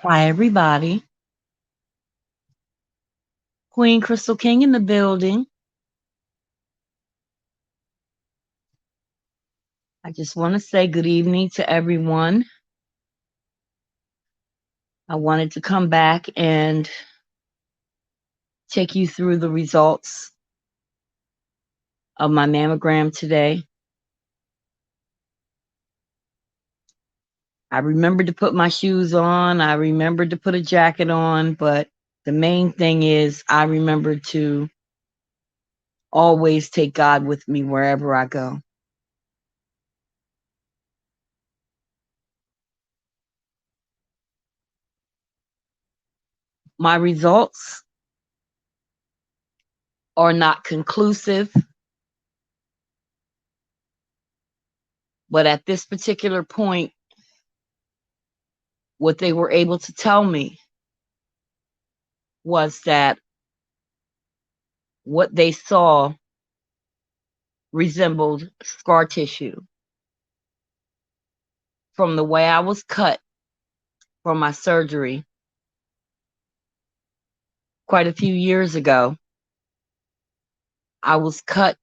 Hi, everybody. Queen Crystal King in the building. I just want to say good evening to everyone. I wanted to come back and take you through the results of my mammogram today. I remembered to put my shoes on. I remembered to put a jacket on, but the main thing is I remembered to always take God with me wherever I go. My results are not conclusive, but at this particular point, what they were able to tell me was that what they saw resembled scar tissue from the way I was cut from my surgery quite a few years ago. I was cut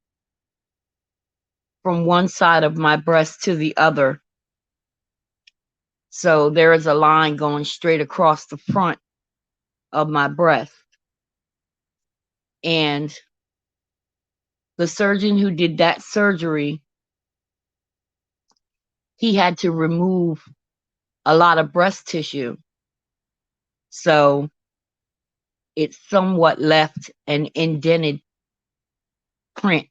from one side of my breast to the other. So there is a line going straight across the front of my breast. And the surgeon who did that surgery, he had to remove a lot of breast tissue. So it somewhat left an indented print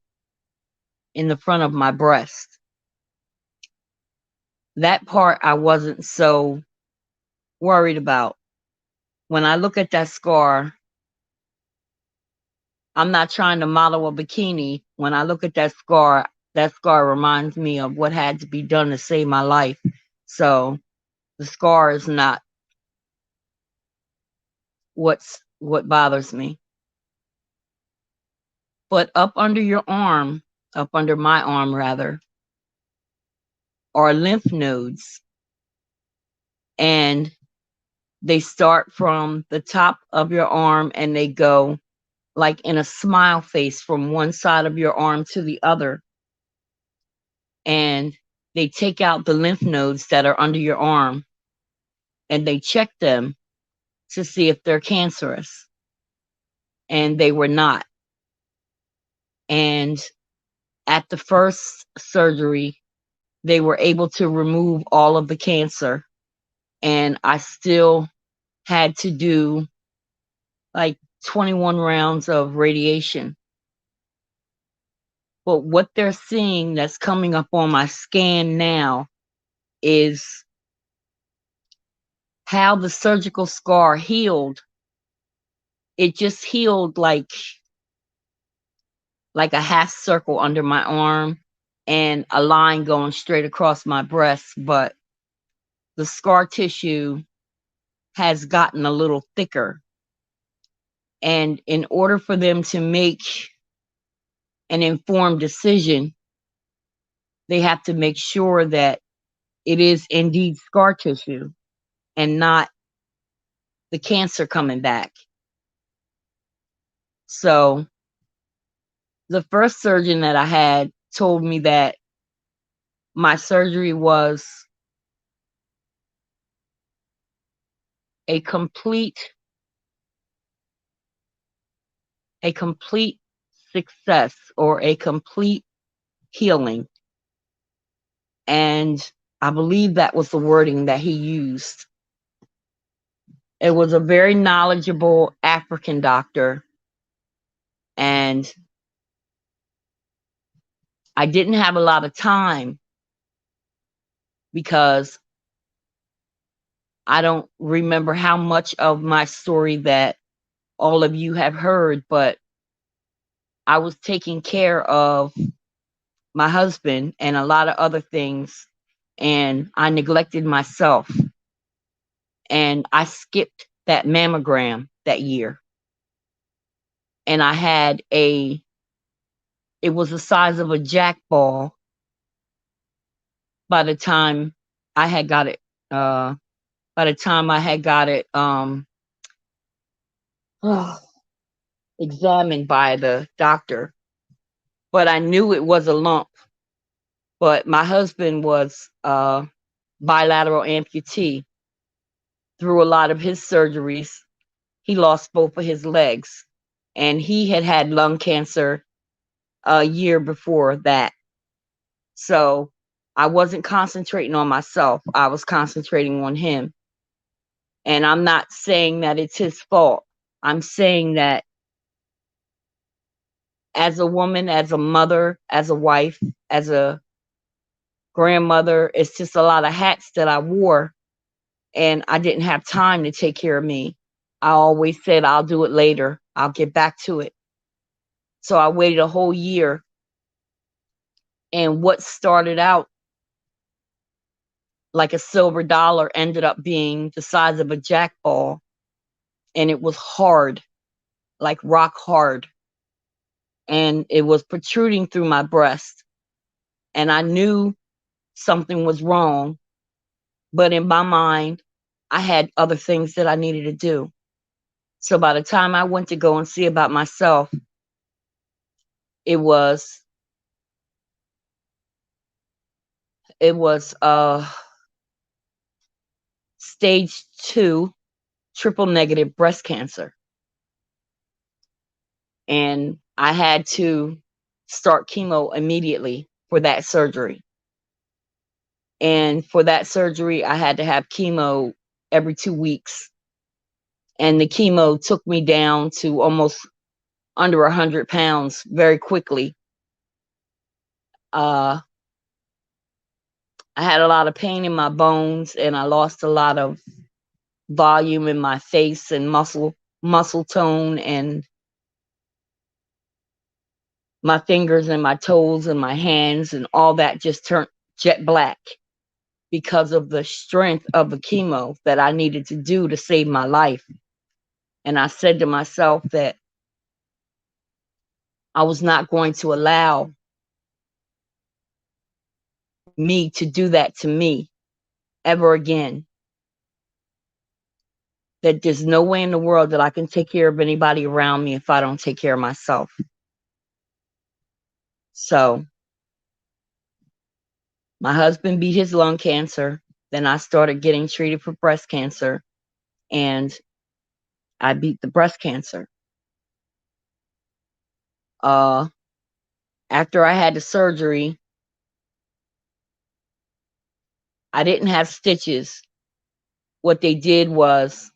in the front of my breast. That part I wasn't so worried about. When I look at that scar, I'm not trying to model a bikini. When I look at that scar reminds me of what had to be done to save my life. So the scar is not what bothers me. But up under your arm, up under my arm rather, are lymph nodes. And they start from the top of your arm and they go like in a smile face from one side of your arm to the other. And they take out the lymph nodes that are under your arm and they check them to see if they're cancerous. And they were not. And at the first surgery, they were able to remove all of the cancer. And I still had to do like 21 rounds of radiation. But what they're seeing that's coming up on my scan now is how the surgical scar healed. It just healed like a half circle under my arm and a line going straight across my breast, but the scar tissue has gotten a little thicker. And in order for them to make an informed decision, they have to make sure that it is indeed scar tissue and not the cancer coming back. So the first surgeon that I had told me that my surgery was a complete success or a complete healing. And I believe that was the wording that he used. It was a very knowledgeable African doctor. And I didn't have a lot of time because I don't remember how much of my story that all of you have heard, but I was taking care of my husband and a lot of other things, and I neglected myself. And I skipped that mammogram that year. And I had it was the size of a jack ball by the time I had got it by the time I had got it examined by the doctor. But I knew it was a lump. But my husband was bilateral amputee. Through a lot of his surgeries, he lost both of his legs. And he had had lung cancer a year before that. So I wasn't concentrating on myself. I was concentrating on him. And I'm not saying that it's his fault. I'm saying that as a woman, as a mother, as a wife, as a grandmother, it's just a lot of hats that I wore, and I didn't have time to take care of me. I always said, I'll do it later. I'll get back to it. So I waited a whole year, and what started out like a silver dollar ended up being the size of a jack ball, and it was hard, like rock hard, and it was protruding through my breast, and I knew something was wrong, but in my mind, I had other things that I needed to do. So by the time I went to go and see about myself, it was it was stage 2 triple negative breast cancer, and I had to start chemo immediately for that surgery. And for that surgery, I had to have chemo every 2 weeks, and the chemo took me down to almost under 100 pounds very quickly. uh I had a lot of pain in my bones, and I lost a lot of volume in my face and muscle tone, and my fingers and my toes and my hands and all that just turned jet black because of the strength of the chemo that I needed to do to save my life. And I said to myself that I was not going to allow me to do that to me ever again. That there's no way in the world that I can take care of anybody around me if I don't take care of myself. So my husband beat his lung cancer. Then I started getting treated for breast cancer, and I beat the breast cancer. Uh, After I had the surgery, I didn't have stitches. What they did was,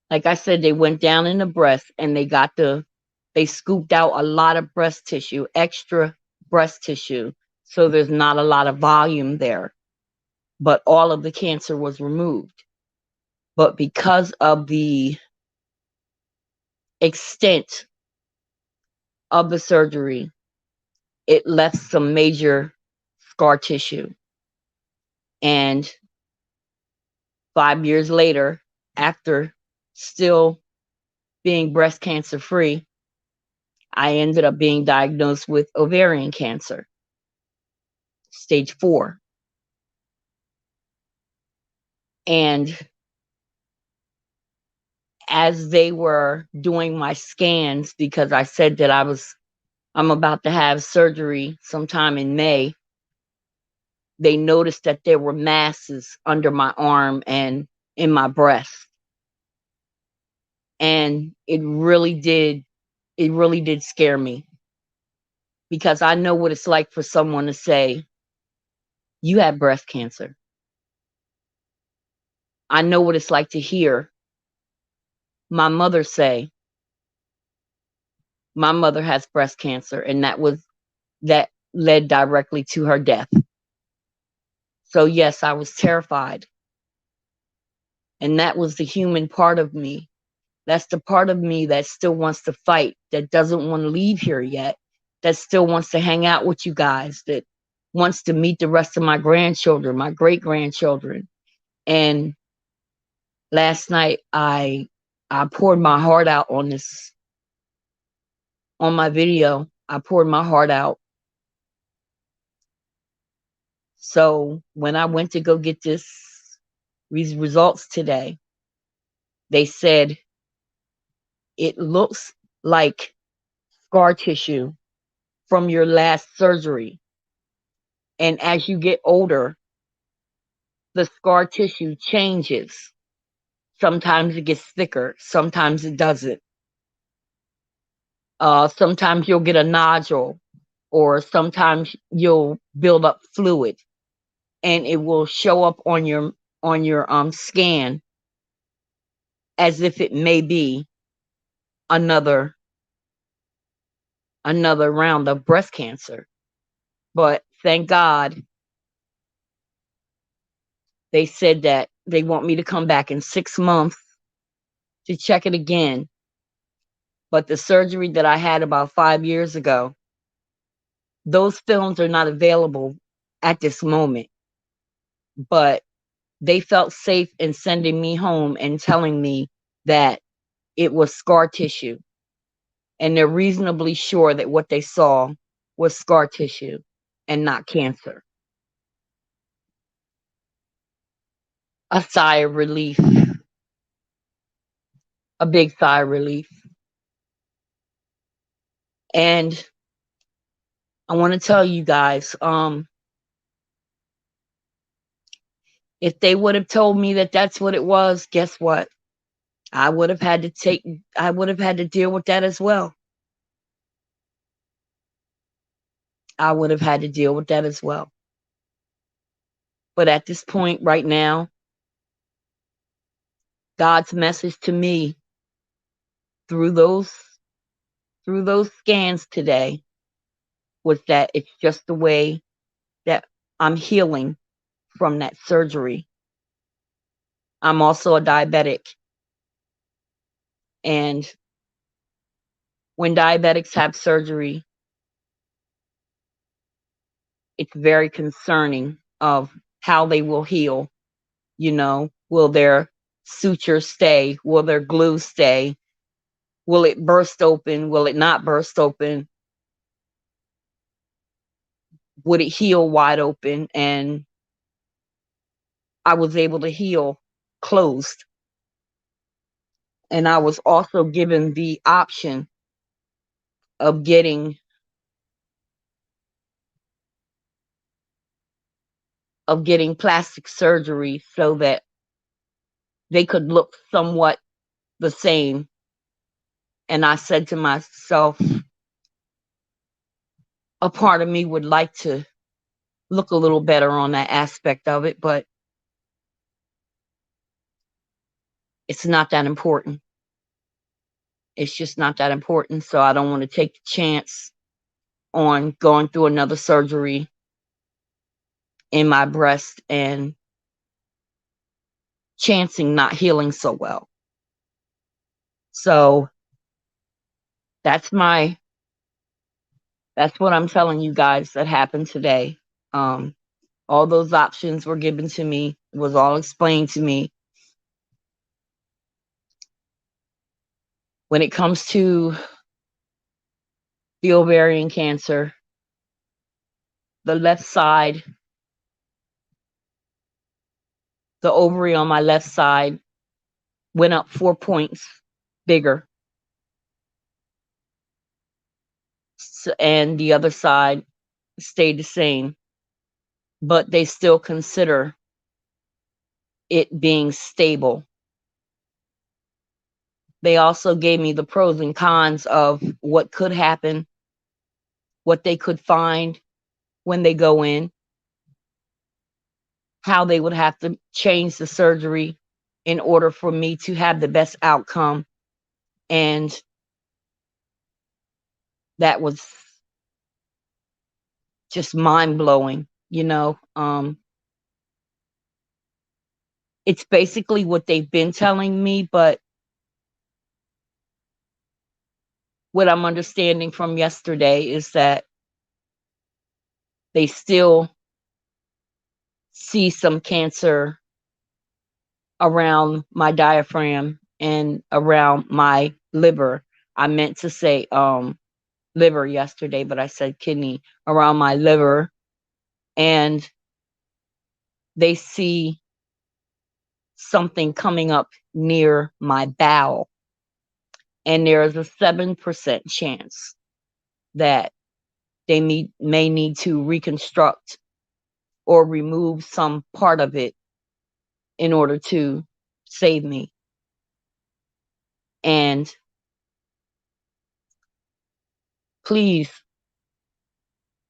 like I said, they went down in the breast and they scooped out a lot of breast tissue, extra breast tissue. So there's not a lot of volume there, but all of the cancer was removed. But because of the extent of the surgery, it left some major scar tissue. And 5 years later, after still being breast cancer free, I ended up being diagnosed with ovarian cancer, stage 4. And as they were doing my scans, because I said that I'm about to have surgery sometime in May, they noticed that there were masses under my arm and in my breast. And it really did scare me, because I know what it's like for someone to say, you have breast cancer. I know what it's like to hear my mother say, my mother has breast cancer, and that led directly to her death. So yes, I was terrified. And that was the human part of me. That's the part of me that still wants to fight, that doesn't want to leave here yet, that still wants to hang out with you guys, that wants to meet the rest of my grandchildren, my great grandchildren. And last night I poured my heart out on my video. I poured my heart out. So when I went to go get this these results today. They said it looks like scar tissue from your last surgery. And as you get older, the scar tissue changes. Sometimes it gets thicker, sometimes it doesn't. Sometimes you'll get a nodule, or sometimes you'll build up fluid, and it will show up on your scan as if it may be another round of breast cancer. But thank God they said that they want me to come back in 6 months to check it again. But the surgery that I had about 5 years ago, those films are not available at this moment. But they felt safe in sending me home and telling me that it was scar tissue. And they're reasonably sure that what they saw was scar tissue and not cancer. A sigh of relief, a big sigh of relief. And I want to tell you guys, if they would have told me that that's what it was, guess what? I would have had to deal with that as well. I would have had to deal with that as well. But at this point right now, God's message to me through those scans today was that it's just the way that I'm healing from that surgery. I'm also a diabetic. And when diabetics have surgery, it's very concerning of how they will heal. Will their sutures stay? Will their glue stay? Will it burst open? Will it not burst open? Would it heal wide open? And I was able to heal closed. And I was also given the option of getting plastic surgery so that they could look somewhat the same. And I said to myself, a part of me would like to look a little better on that aspect of it, but it's not that important. It's just not that important. So I don't want to take the chance on going through another surgery in my breast and chancing not healing so well. So that's what I'm telling you guys that happened today. All those options were given to me, was all explained to me. When it comes to the ovarian cancer, the left side, the ovary on my left side went up 4 points bigger. And the other side stayed the same. But they still consider it being stable. They also gave me the pros and cons of what could happen, what they could find when they go in, how they would have to change the surgery in order for me to have the best outcome. And that was just mind-blowing. It's basically what they've been telling me, but what I'm understanding from yesterday is that they still see some cancer around my diaphragm and around my liver. I meant to say liver yesterday, but I said kidney, around my liver. And they see something coming up near my bowel. And there is a 7% chance that they may need to reconstruct or remove some part of it in order to save me. And please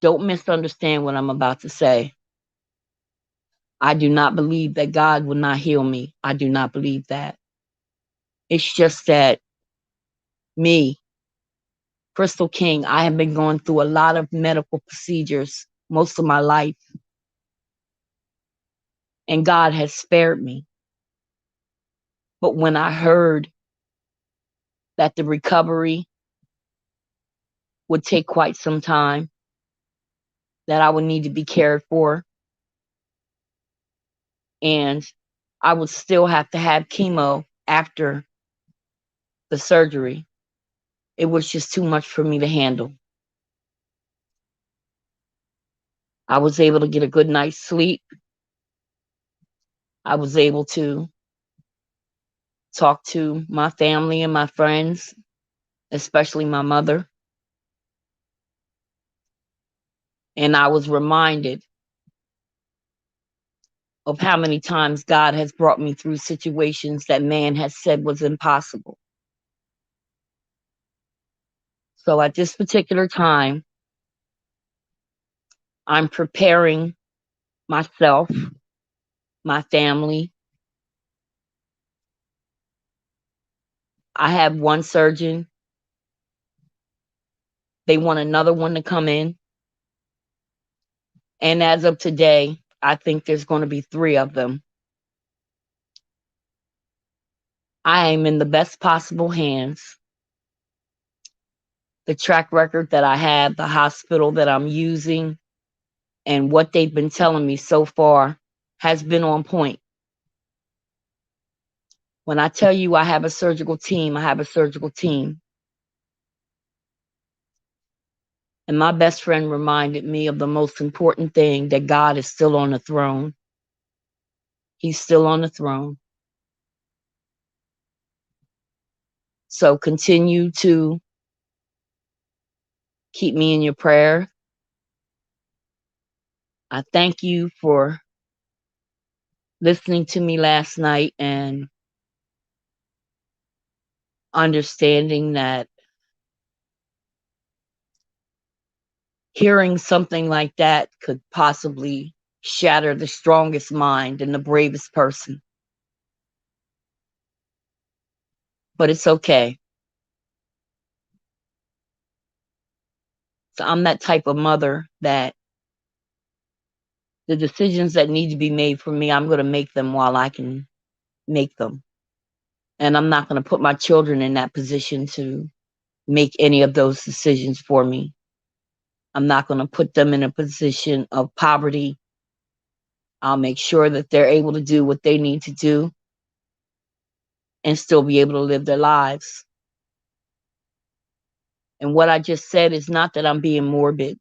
don't misunderstand what I'm about to say. I do not believe that God will not heal me. I do not believe that. It's just that me, Crystal King, I have been going through a lot of medical procedures most of my life, and God has spared me. But when I heard that the recovery would take quite some time, that I would need to be cared for, and I would still have to have chemo after the surgery, it was just too much for me to handle. I was able to get a good night's sleep. I was able to talk to my family and my friends, especially my mother. And I was reminded of how many times God has brought me through situations that man has said was impossible. So at this particular time, I'm preparing myself, my family. I have one surgeon. They want another one to come in. And as of today, I think there's going to be 3 of them. I am in the best possible hands. The track record that I have, the hospital that I'm using, and what they've been telling me so far has been on point. When I tell you I have a surgical team, I have a surgical team. And my best friend reminded me of the most important thing, that God is still on the throne. He's still on the throne. So continue to keep me in your prayer. I thank you for listening to me last night and understanding that hearing something like that could possibly shatter the strongest mind and the bravest person. But it's okay. So I'm that type of mother that the decisions that need to be made for me, I'm going to make them while I can make them. And I'm not going to put my children in that position to make any of those decisions for me. I'm not going to put them in a position of poverty. I'll make sure that they're able to do what they need to do and still be able to live their lives. And what I just said is not that I'm being morbid.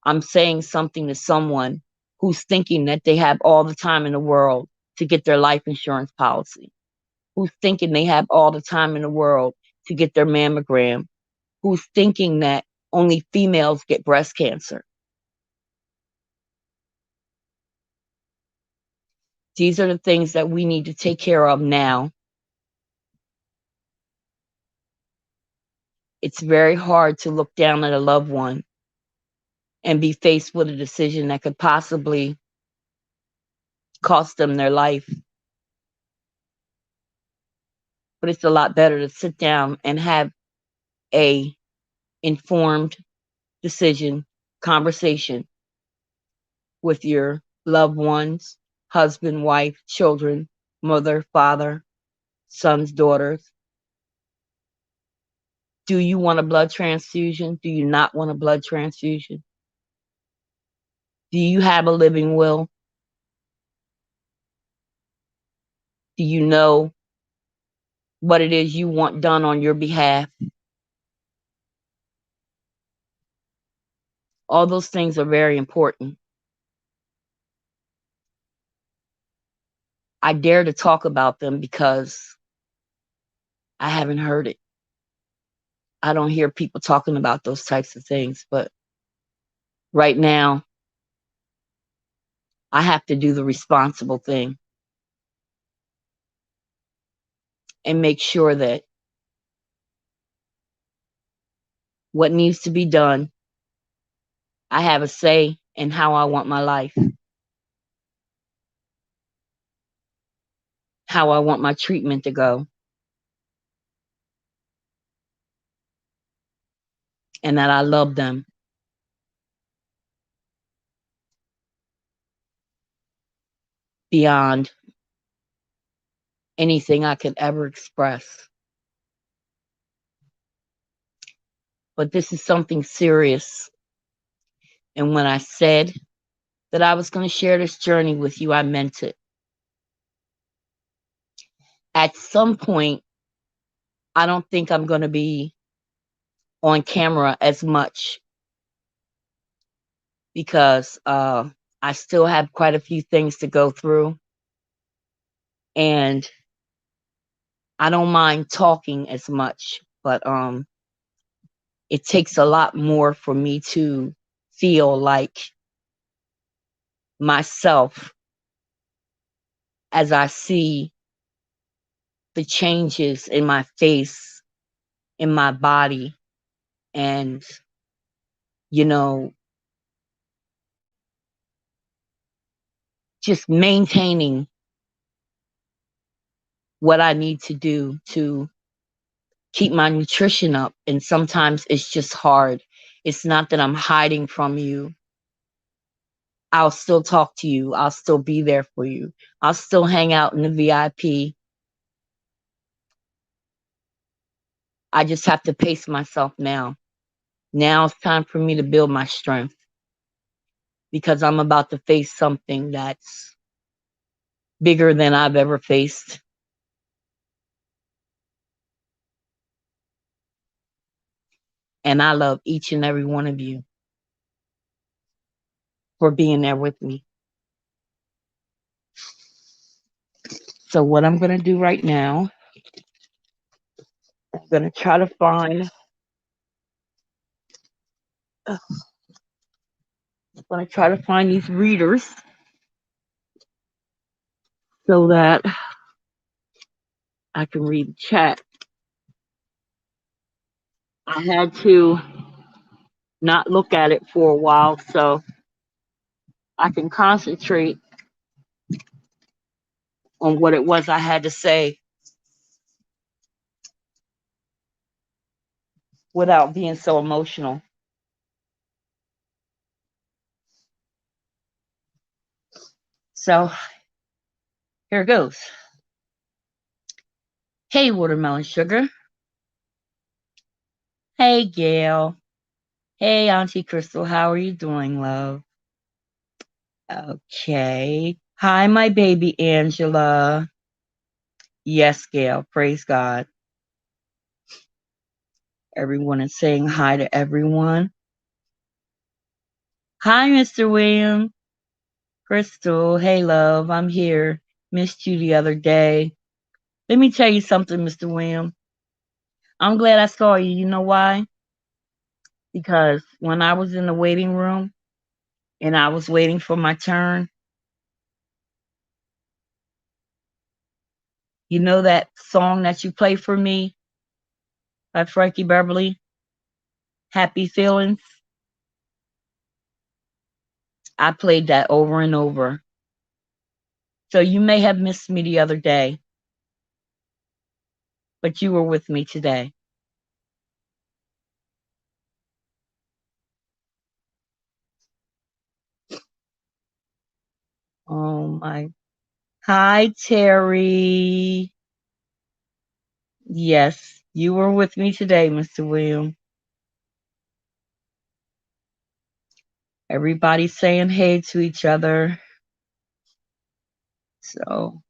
I'm saying something to someone who's thinking that they have all the time in the world to get their life insurance policy, who's thinking they have all the time in the world to get their mammogram, who's thinking that only females get breast cancer. These are the things that we need to take care of now. It's very hard to look down at a loved one and be faced with a decision that could possibly cost them their life. But it's a lot better to sit down and have a informed decision, conversation with your loved ones, husband, wife, children, mother, father, sons, daughters. Do you want a blood transfusion? Do you not want a blood transfusion? Do you have a living will? Do you know what it is you want done on your behalf? All those things are very important. I dare to talk about them because I haven't heard it. I don't hear people talking about those types of things. But right now, I have to do the responsible thing and make sure that what needs to be done, I have a say in how I want my life, how I want my treatment to go, and that I love them beyond anything I could ever express. But this is something serious. And when I said that I was going to share this journey with you, I meant it. At some point, I don't think I'm going to be on camera as much because I still have quite a few things to go through. And I don't mind talking as much, but it takes a lot more for me to feel like myself as I see the changes in my face, in my body, and, you know, just maintaining what I need to do to keep my nutrition up. And sometimes it's just hard. It's not that I'm hiding from you. I'll still talk to you. I'll still be there for you. I'll still hang out in the VIP. I just have to pace myself now. Now it's time for me to build my strength because I'm about to face something that's bigger than I've ever faced. And I love each and every one of you for being there with me. So, what I'm going to do right now, I'm going to try to find. I'm going to try to find these readers so that I can read the chat. I had to not look at it for a while so I can concentrate on what it was I had to say without being so emotional. So here it goes. Hey, Watermelon Sugar. Hey, Gail. Hey, Auntie Crystal. How are you doing, love? Okay. Hi, my baby Angela. Yes, Gail. Praise God. Everyone is saying hi to everyone. Hi, Mr. William. Crystal. Hey, love. I'm here. Missed you the other day. Let me tell you something, Mr. William. I'm glad I saw you. You know why? Because when I was in the waiting room and I was waiting for my turn, you know that song that you play for me by Frankie Beverly, Happy Feelings? I played that over and over. So you may have missed me the other day, but you were with me today. Oh my. Hi, Terry. Yes, you were with me today, Mr. William. Everybody's saying hey to each other. So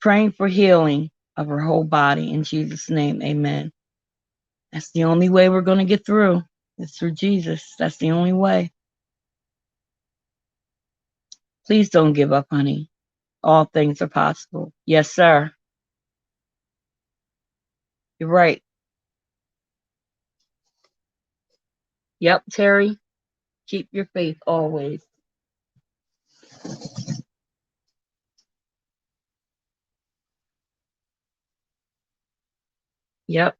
praying for healing of her whole body in Jesus' name. Amen. That's the only way we're going to get through. It's through Jesus. That's the only way. Please don't give up, honey. All things are possible. Yes, sir. You're right. Yep, Terry. Keep your faith always. Yep,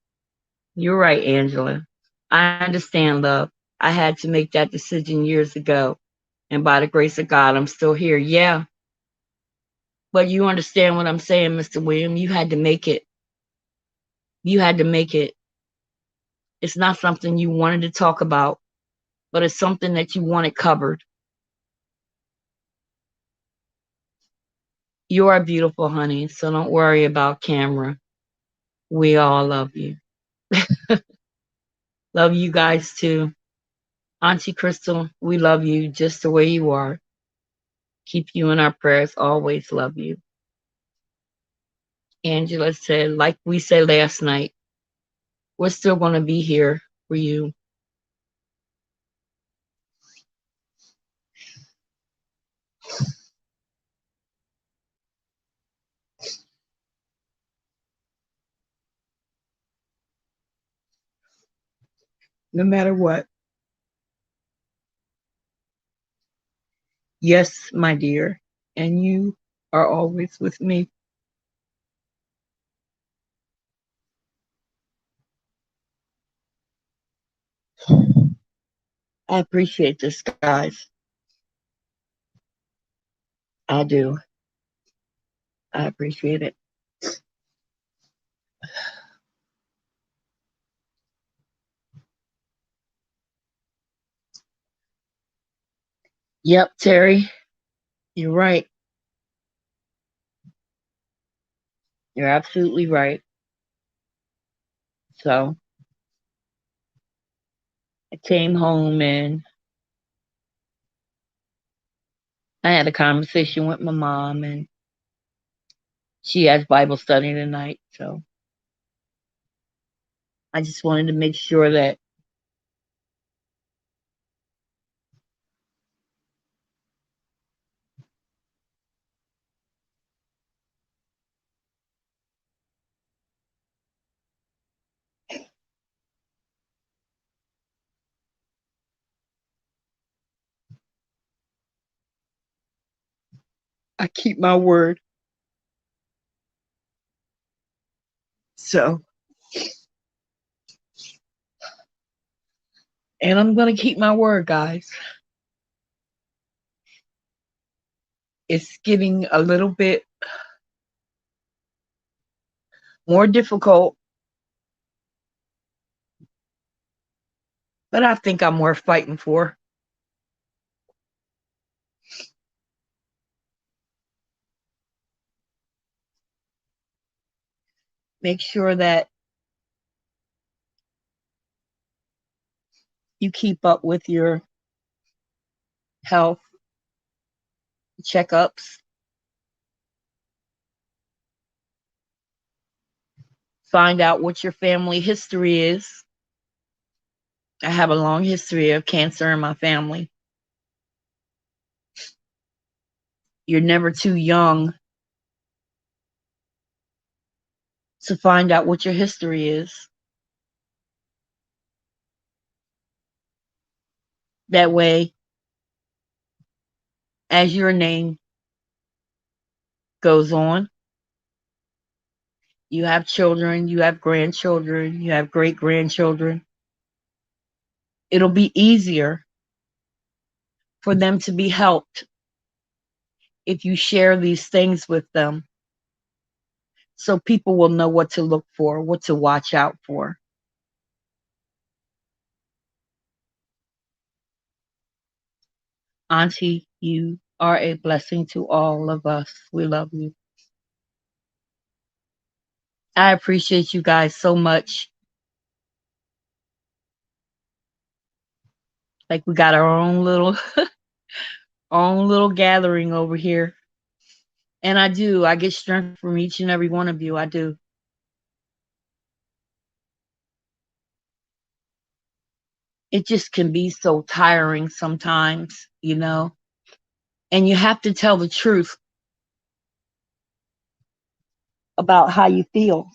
you're right, Angela. I understand, love. I had to make that decision years ago. And by the grace of God, I'm still here. Yeah. But you understand what I'm saying, Mr. William. You had to make it. You had to make it. It's not something you wanted to talk about, but it's something that you wanted covered. You are beautiful, honey. So don't worry about camera. We all love you. Love you guys too. Auntie Crystal, we love you just the way you are. Keep you in our prayers. Always love you. Angela said, like we said last night, we're still going to be here for you. No matter what. Yes, my dear. And you are always with me. I appreciate this, guys. I do. I appreciate it. Yep, Terry, you're right. You're absolutely right. So I came home and I had a conversation with my mom, and she has Bible study tonight. So I just wanted to make sure that I keep my word. So, and I'm going to keep my word, guys. It's getting a little bit more difficult, but I think I'm worth fighting for. Make sure that you keep up with your health checkups. Find out what your family history is. I have a long history of cancer in my family. You're never too young to find out what your history is. That way, as your name goes on, you have children, you have grandchildren, you have great grandchildren. It'll be easier for them to be helped if you share these things with them so people will know what to look for, what to watch out for. Auntie, you are a blessing to all of us. We love you. I appreciate you guys so much. Like we got our own little gathering over here. And I do. I get strength from each and every one of you. I do. It just can be so tiring sometimes, you know. And you have to tell the truth about how you feel.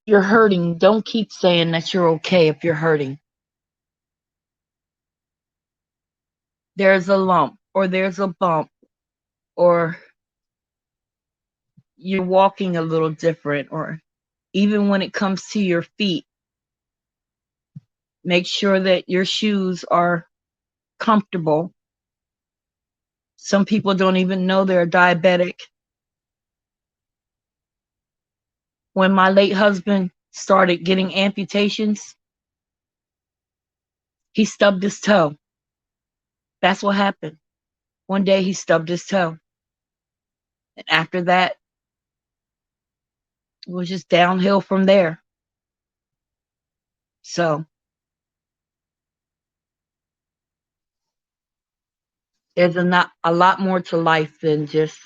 You're hurting. Don't keep saying that you're okay if you're hurting. There's a lump, or there's a bump, or you're walking a little different, or even when it comes to your feet, make sure that your shoes are comfortable. Some people don't even know they're diabetic. When my late husband started getting amputations, he stubbed his toe. That's what happened. One day he stubbed his toe. And after that, it was just downhill from there. So there's a lot more to life than just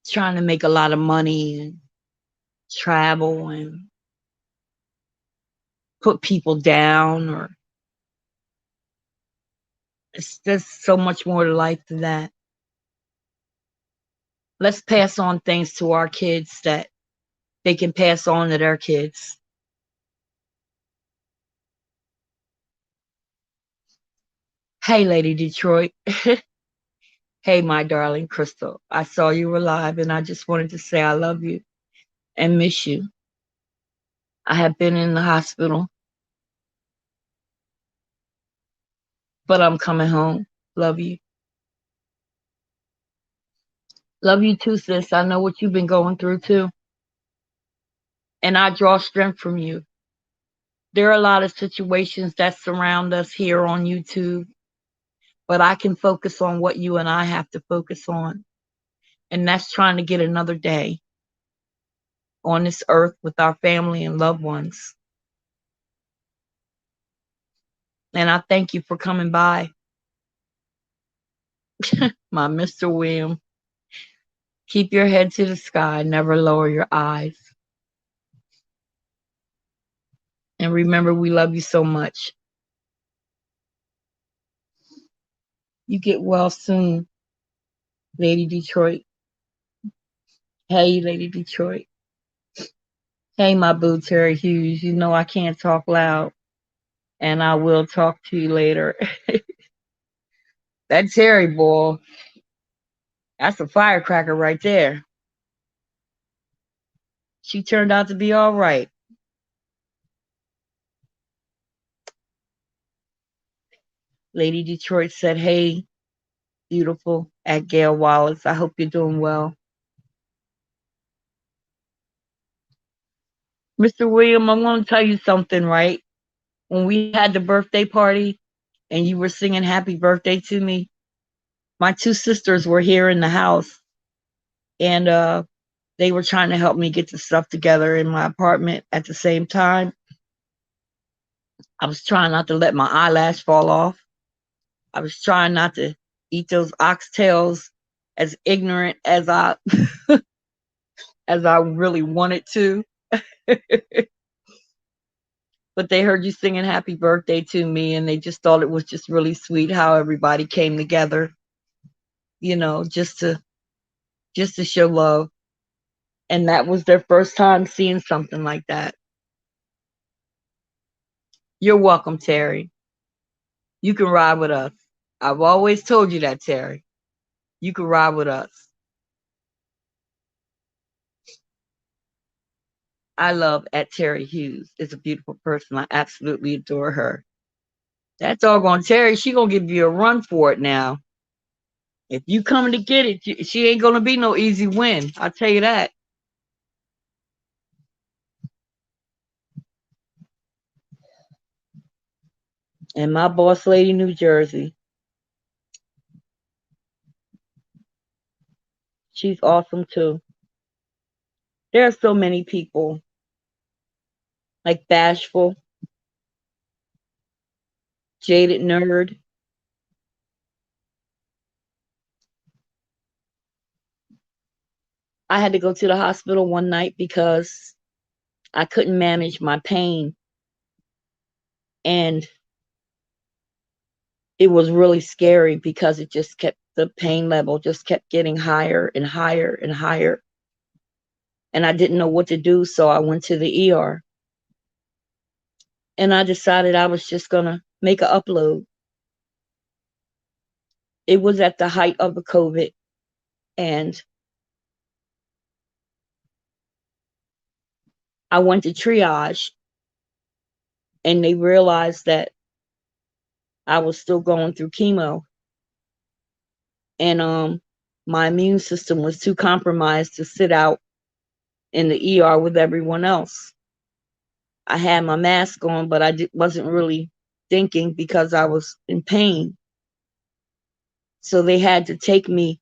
trying to make a lot of money and travel and put people down, or it's just so much more to life than that. Let's pass on things to our kids that they can pass on to their kids. Hey, Lady Detroit. Hey, my darling Crystal. I saw you were live and I just wanted to say I love you and miss you. I have been in the hospital, but I'm coming home. Love you. Love you too, sis. I know what you've been going through too. And I draw strength from you. There are a lot of situations that surround us here on YouTube, but I can focus on what you and I have to focus on. And that's trying to get another day on this earth with our family and loved ones. And I thank you for coming by, my Mr. William. Keep your head to the sky, never lower your eyes. And remember, we love you so much. You get well soon, Lady Detroit. Hey, Lady Detroit. Hey, my boo, Terry Hughes. You know I can't talk loud, and I will talk to you later. That Terry boy, that's a firecracker right there. She turned out to be all right. Lady Detroit said, hey, beautiful, at Gail Wallace. I hope you're doing well. Mr. William, I'm going to tell you something, right? When we had the birthday party and you were singing happy birthday to me, my two sisters were here in the house, and they were trying to help me get the stuff together in my apartment at the same time. I was trying not to let my eyelash fall off. I was trying not to eat those oxtails as ignorant as I really wanted to. But they heard you singing happy birthday to me, and they just thought it was just really sweet how everybody came together, just to show love. And that was their first time seeing something like that. You're welcome, Terry. You can ride with us. I've always told you that, Terry. You can ride with us. I love at Terry Hughes. Is a beautiful person. I absolutely adore her. That doggone Terry, she gonna give you a run for it now. If you coming to get it, she ain't gonna be no easy win. I'll tell you that. And my boss lady, New Jersey, she's awesome too. There are so many people like Bashful. Jaded Nerd. I had to go to the hospital one night because I couldn't manage my pain. And it was really scary because it just kept, the pain level just kept getting higher and higher and higher. And I didn't know what to do. So I went to the ER and I decided I was just going to make an upload. It was at the height of the COVID. And I went to triage and they realized that I was still going through chemo. And my immune system was too compromised to sit out in the ER with everyone else. I had my mask on, but wasn't really thinking because I was in pain. So they had to take me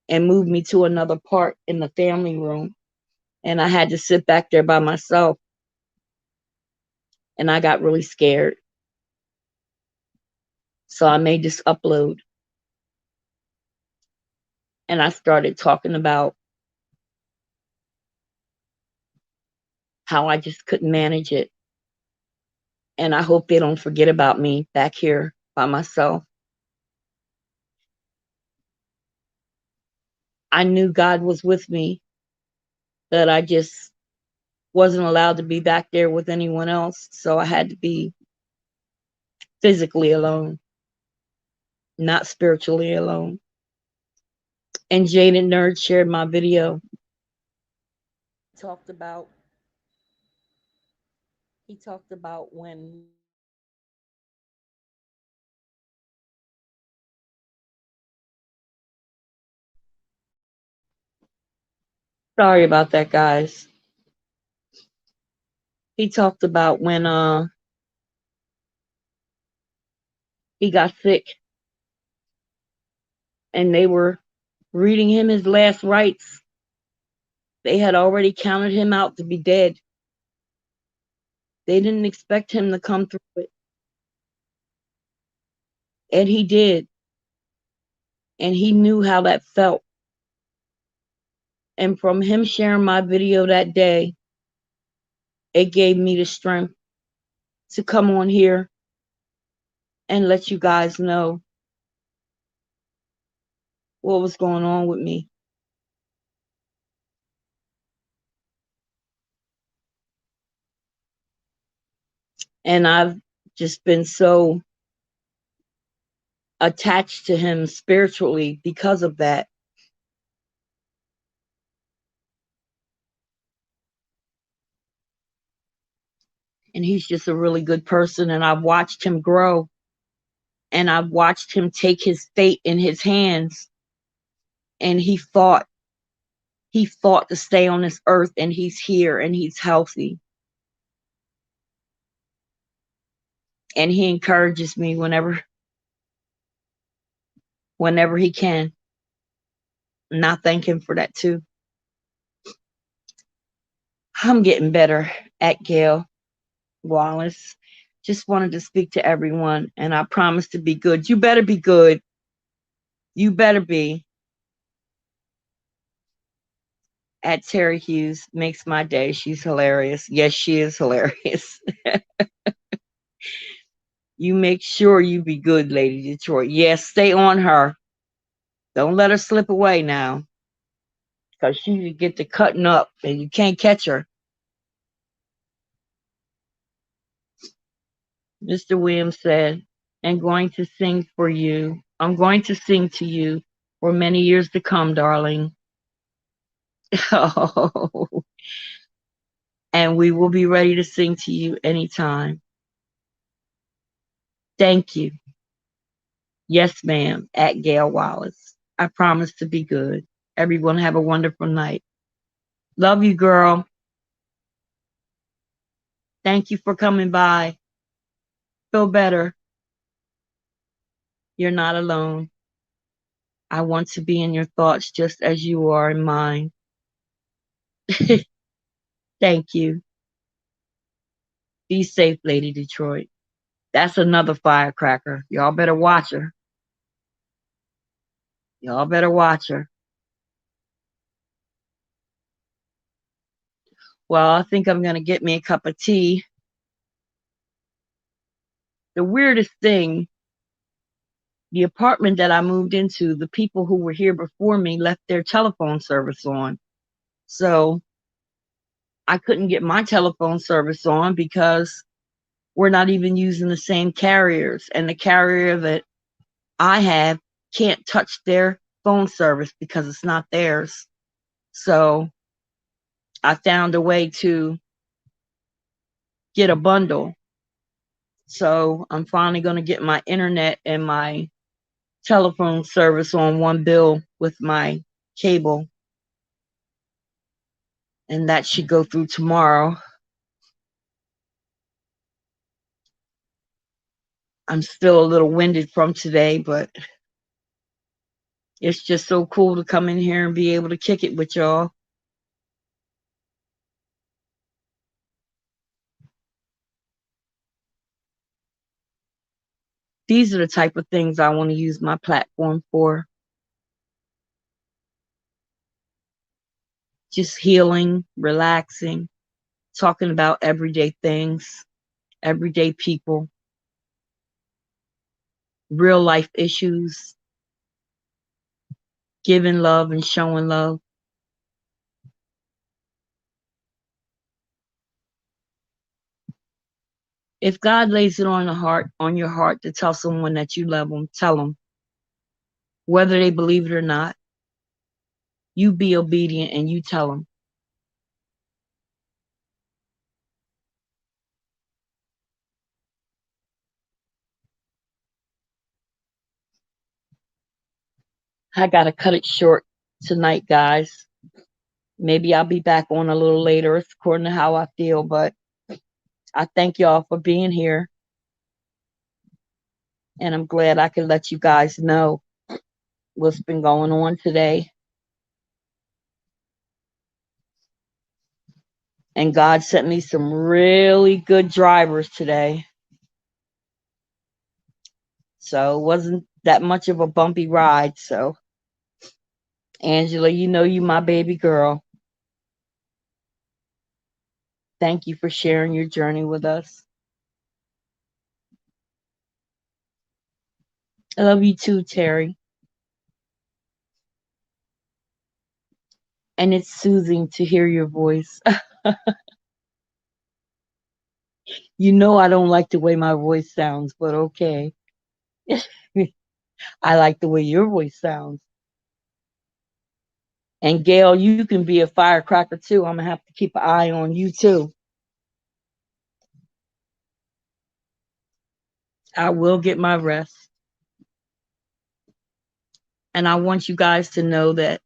and move me to another part in the family room. And I had to sit back there by myself. And I got really scared. So I made this upload. And I started talking about how I just couldn't manage it. And I hope they don't forget about me back here by myself. I knew God was with me, that I just wasn't allowed to be back there with anyone else. So I had to be physically alone, not spiritually alone. And Jaded Nerd shared my video. Talked about he talked about when sorry about that, guys. He talked about when he got sick and they were reading him his last rites. They had already counted him out to be dead. They didn't expect him to come through it. And he did. And he knew how that felt. And from him sharing my video that day, it gave me the strength to come on here and let you guys know what was going on with me. And I've just been so attached to him spiritually because of that. And he's just a really good person. And I've watched him grow. And I've watched him take his fate in his hands. And he fought to stay on this earth, and he's here and he's healthy. And he encourages me whenever he can. And I thank him for that too. I'm getting better at Gail Wallace. Just wanted to speak to everyone, and I promise to be good. You better be good. You better be. At Terry Hughes makes my day. She's hilarious. Yes, she is hilarious. You make sure you be good, Lady Detroit. Yes, stay on her. Don't let her slip away now, because she could get to cutting up and you can't catch her. Mr. Williams said, I'm going to sing for you. I'm going to sing to you for many years to come, darling. Oh, and we will be ready to sing to you anytime. Thank you. Yes, ma'am, at Gail Wallace. I promise to be good. Everyone have a wonderful night. Love you, girl. Thank you for coming by. Feel better. You're not alone. I want to be in your thoughts just as you are in mine. Thank you. Be safe, Lady Detroit. That's another firecracker. Y'all better watch her. Y'all better watch her. Well, I think I'm going to get me a cup of tea. The weirdest thing, the apartment that I moved into, the people who were here before me left their telephone service on. So I couldn't get my telephone service on because we're not even using the same carriers. And the carrier that I have can't touch their phone service because it's not theirs. So I found a way to get a bundle. So I'm finally going to get my internet and my telephone service on one bill with my cable. And that should go through tomorrow. I'm still a little winded from today, but it's just so cool to come in here and be able to kick it with y'all. These are the type of things I want to use my platform for. Just healing, relaxing, talking about everyday things, everyday people, real life issues, giving love and showing love. If God lays it on your heart to tell someone that you love them, tell them. Whether they believe it or not, you be obedient and you tell them. I gotta cut it short tonight, guys. Maybe I'll be back on a little later. It's according to how I feel, but I thank y'all for being here. And I'm glad I could let you guys know what's been going on today. And God sent me some really good drivers today. So it wasn't that much of a bumpy ride. So, Angela, you know you my baby girl. Thank you for sharing your journey with us. I love you too, Terry. And it's soothing to hear your voice. You know I don't like the way my voice sounds, but okay. I like the way your voice sounds. And Gail, you can be a firecracker too. I'm gonna have to keep an eye on you too. I will get my rest. And I want you guys to know that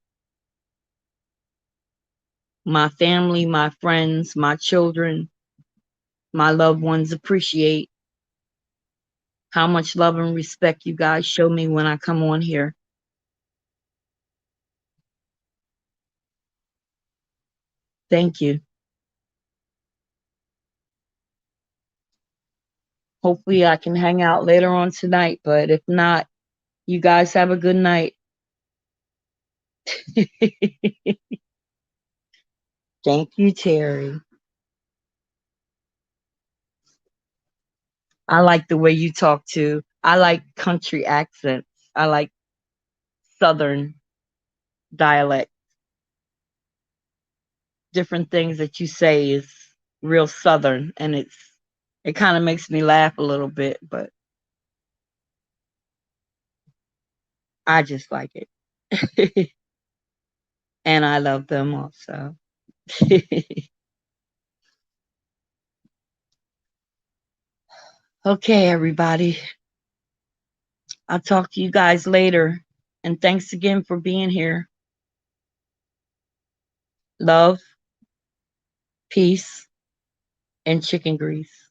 my family, my friends, my children, my loved ones appreciate how much love and respect you guys show me when I come on here. Thank you. Hopefully I can hang out later on tonight, but if not, you guys have a good night. Thank you, Terry. I like the way you talk too. I like country accents. I like Southern dialect. Different things that you say is real Southern, and it kind of makes me laugh a little bit, but I just like it. And I love them also. Okay, everybody. I'll talk to you guys later. And thanks again for being here. Love, peace, and chicken grease.